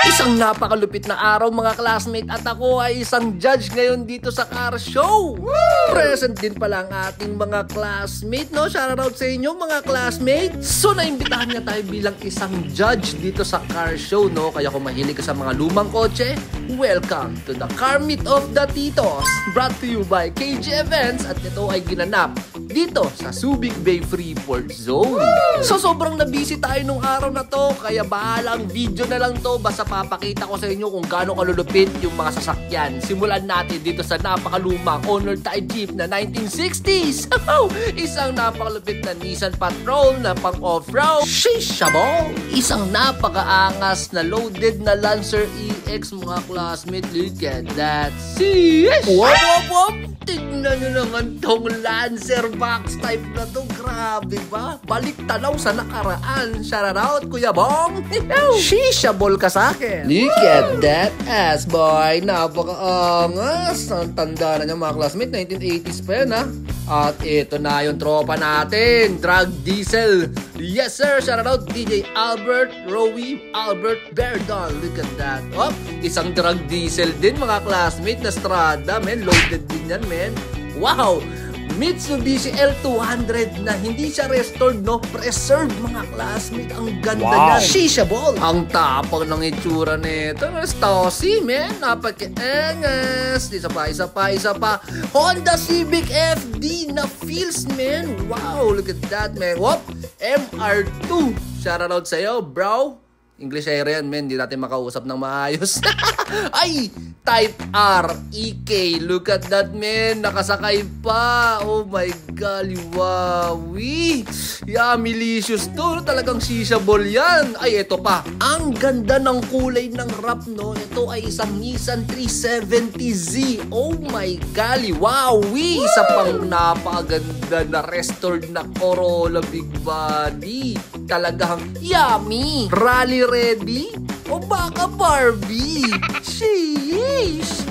Isang napakalupit na araw mga classmate at ako ay isang judge ngayon dito sa car show. Present din pala ang ating mga classmate, no? Shoutout sa inyo mga classmate. So naimbitahan niya tayo bilang isang judge dito sa car show, no? Kaya kung mahilig ka sa mga lumang kotse, welcome to the Car Meet of the Titos. Brought to you by KG Events at ito ay ginanap dito sa Subic Bay Freeport Zone. So sobrang nabisi tayo nung araw na to, kaya bahalang video na lang to, basta papakita ko sa inyo kung gaano kalulupit yung mga sasakyan. Simulan natin dito sa napakalumang Honor type Jeep na 1960s. Isang napakalupit na Nissan Patrol na pang off-road. Shishable! Isang napakaangas na loaded na Lancer EX mga classmate. Look at that. Sheesh! Wop! Tignan nyo naman tong Lancer box type na to. Grabe ba? Balik tanaw sa nakaraan. Shoutout Kuya Bong. Shishable ka sa akin. Look at that ass boy. Napakaangas. Ang tanda na niya mga classmate. 1980s pa yan ha. At ito na yung tropa natin. Drug Diesel. Yes sir. Shoutout DJ Albert Rowie Albert Verdon. Look at that. Oh, isang Drug Diesel din mga classmate na Strada. Men, loaded din yan men. Wow! Mitsubishi L200 na hindi siya restored, no? Preserved, mga classmate. Ang ganda niya. Shishable. Ang tapang ng itsura nito. Stossy, man. Napaka-angas. Isa pa. Honda Civic FD na feels, man. Wow, look at that, man. Whoop! MR2. Shoutout sa'yo, bro. English area yan, men. Hindi natin makausap ng maayos. Ay! Type R, EK. Look at that, man. Nakasakay pa. Oh my God. Wawi. Yummy-licious to. Talagang shishable yan. Ay, ito pa. Ang ganda ng kulay ng wrap, no? Ito ay isang Nissan 370Z. Oh my God. Wawi. Isa pang napakaganda na restored na Corolla Big Body. Talagang yummy. Rally ready? O baka Barbie? Sheesh!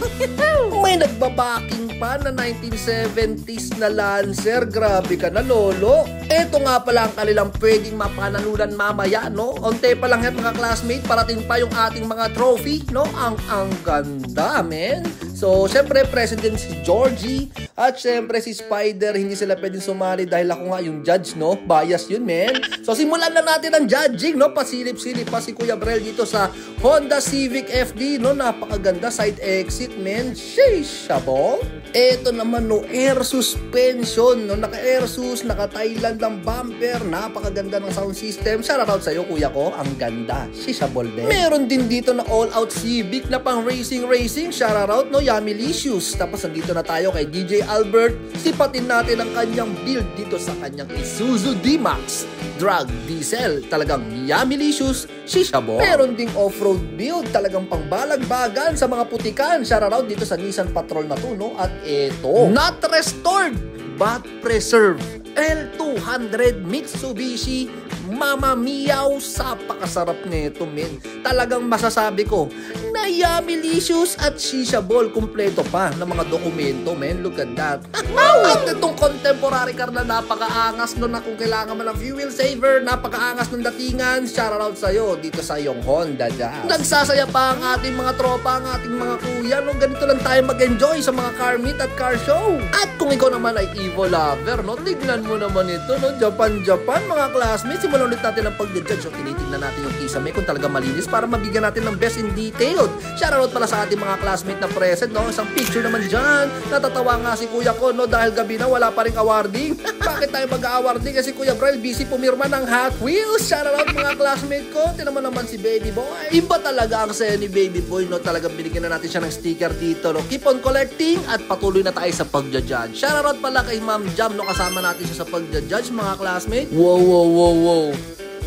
May nagbabaking pa na 1970s na Lancer. Grabe ka na, lolo. Eto nga pala ang kanilang pwedeng mapanalunan mamaya, no? Onte pa lang yan mga classmate. Parating pa yung ating mga trophy, no? Ang ganda, men. So, syempre, President si Georgie at syempre si Spider, hindi sila pwedeng sumali dahil ako nga yung judge, no? Bias yun, men. So, simulan na natin ang judging, no? Pasilip-silip pa si Kuya Brel dito sa Honda Civic FD, no? Napakaganda, side exit, men. Shishable. Eto naman, no? Air suspension, no? Naka-air sus, naka-Thailand ng bumper. Napakaganda ng sound system. Shoutout sa'yo, kuya ko. Ang ganda. Shishable din. Meron din dito na all-out Civic na pang racing. Shoutout, no? Yummy-licious. Tapos nandito na tayo kay DJ Albert. Sipatin natin ang kanyang build dito sa kanyang Isuzu D-Max Drug Diesel. Talagang yummy-licious, shishable. Meron ding off-road build. Talagang pangbalagbagan sa mga putikan. Shoutout dito sa Nissan Patrol na to, no? At ito, not restored but preserved. L200 Mitsubishi Mama Miao. Sapakasarap nito, men. Talagang masasabi ko na yummy-licious at shishable. Kumpleto pa ng mga dokumento, men. Look at that. At itong contemporary car na napakaangas no, na kung kailangan man ng fuel saver, napakaangas ng datingan. Shoutout sa'yo dito sa iyong Honda Jazz. Nagsasaya pa ang ating mga tropa, ang ating mga kuya. No, ganito lang tayo mag-enjoy sa mga car meet at car show. At kung ikaw naman ay Evo lover, no, tignan mo naman ito, no? Japan, mga classmates. Simulan ulit natin ang pag-judge. So, tinitignan natin yung kisame kung talaga malinis para mabigyan natin ng best in detail. Shoutout pala sa ating mga classmate na present, no? Isang picture naman dyan. Natatawa nga si kuya ko, no? Dahil gabi na wala pa rin awarding. Bakit tayo mag-awarding? Kasi Kuya Brel busy pumirma ng Hot Wheels. Shoutout mga classmate ko. Tinaman naman si Baby Boy. Iba talaga ang saya ni Baby Boy, no? Talagang binigyan na natin siya ng sticker dito, no? Keep on collecting at patuloy na tayo sa pag-judge. Shoutout pala kay Ma'am Jam, no? Kasama natin siya sa pag-judge mga classmate. Wow.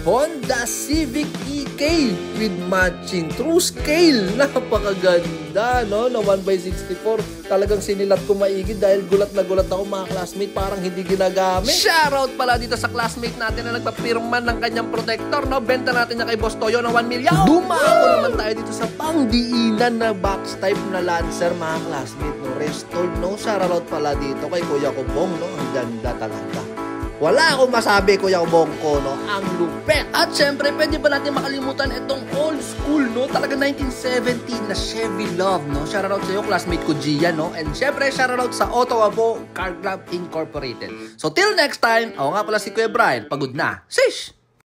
Honda Civic EK with matching true scale. Napakaganda, no? Na 1/64. Talagang sinilat ko maigi dahil gulat na gulat ako mga classmate. Parang hindi ginagamit. Shoutout pala dito sa classmate natin na nagpapirma ng kanyang protector, no? Benta natin niya kay Boss Toyo ng 1 million. Dumako naman tayo dito sa pangdiinan na box type na Lancer mga classmate, no? Restored, no? Shoutout pala dito kay Kuya Kubong, no? Ang ganda talaga. Wala akong masabi, Kuya Bongko, no? Ang lupet. At syempre, pwede ba natin makalimutan itong old school, no? Talaga 1970 na Chevy Love, no? Shoutout sa iyo, classmate ko Gian, no? And syempre, shoutout sa Ottawa Car Club Incorporated. So till next time, ako nga pala si Kuya Brian. Pagod na. Shish!